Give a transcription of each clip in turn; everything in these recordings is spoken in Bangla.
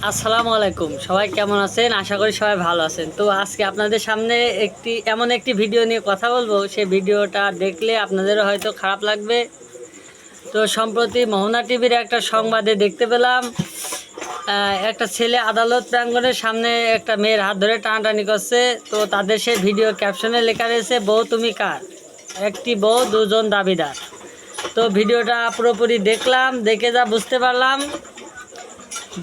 আসসালামু আলাইকুম, সবাই কেমন আছেন? আশা করি সবাই ভালো আছেন। তো আজকে আপনাদের সামনে এমন একটি ভিডিও নিয়ে কথা বলবো, সেই ভিডিওটা দেখলে আপনাদেরও হয়তো খারাপ লাগবে। তো সম্প্রতি মোহনা টিভির একটা সংবাদে দেখতে পেলাম, একটা ছেলে আদালত প্রাঙ্গণের সামনে একটা মেয়ের হাত ধরে টানাটানি করছে। তো তাদের সেই ভিডিও ক্যাপশনে লেখা রয়েছে, বউ তুমি কার? একটি বউ দুজন দাবিদার। তো ভিডিওটা পুরোপুরি দেখলাম, দেখে যা বুঝতে পারলাম,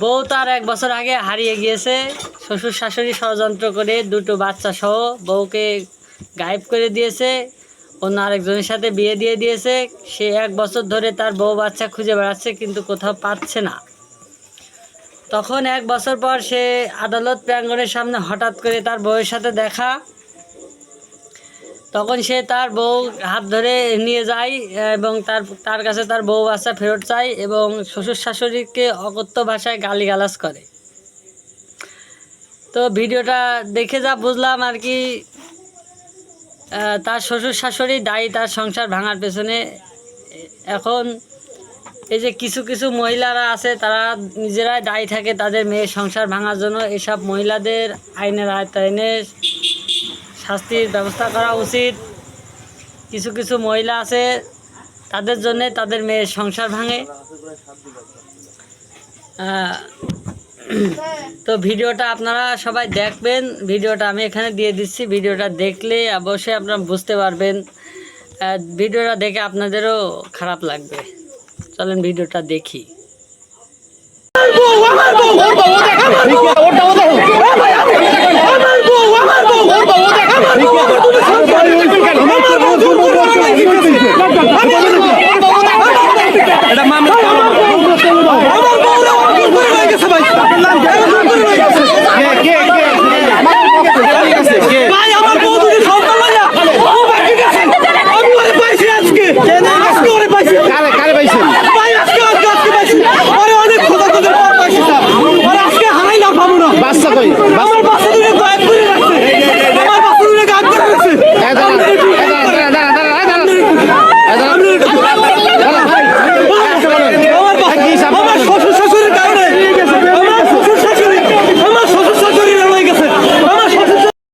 বউ তার 1 বছর আগে হারিয়ে গিয়েছে। শ্বশুর শাশুড়ি ষড়যন্ত্র করে দুটো বাচ্চা সহ বউকে গায়েব করে দিয়েছে, অন্য আরেকজনের সাথে বিয়ে দিয়ে দিয়েছে। সে 1 বছর ধরে তার বউ বাচ্চা খুঁজে বেড়াচ্ছে, কিন্তু কোথাও পাচ্ছে না। তখন 1 বছর পর সে আদালত প্রাঙ্গণের সামনে হঠাৎ করে তার বউয়ের সাথে দেখা। তখন সে তার বউ হাত ধরে নিয়ে যায় এবং তার কাছে তার বউ বাচ্চা ফেরত চায় এবং শ্বশুর শাশুড়িকে অকথ্য ভাষায় গালিগালাজ করে। তো ভিডিওটা দেখে যা বুঝলাম আর কি, তার শ্বশুর শাশুড়ি দায়ী তার সংসার ভাঙার পেছনে। এখন এই যে কিছু কিছু মহিলারা আছে, তারা নিজেরাই দায়ী থাকে তাদের মেয়ের সংসার ভাঙার জন্য। এসব মহিলাদের আইনের আওতায় এনে শাস্তির ব্যবস্থা করা উচিত। কিছু কিছু মহিলা আছে, তাদের জন্যে তাদের মেয়ের সংসার ভাঙে। তো ভিডিওটা আপনারা সবাই দেখবেন, ভিডিওটা আমি এখানে দিয়ে দিচ্ছি। ভিডিওটা দেখলে অবশ্যই আপনারা বুঝতে পারবেন, ভিডিওটা দেখে আপনাদেরও খারাপ লাগবে। চলেন ভিডিওটা দেখি।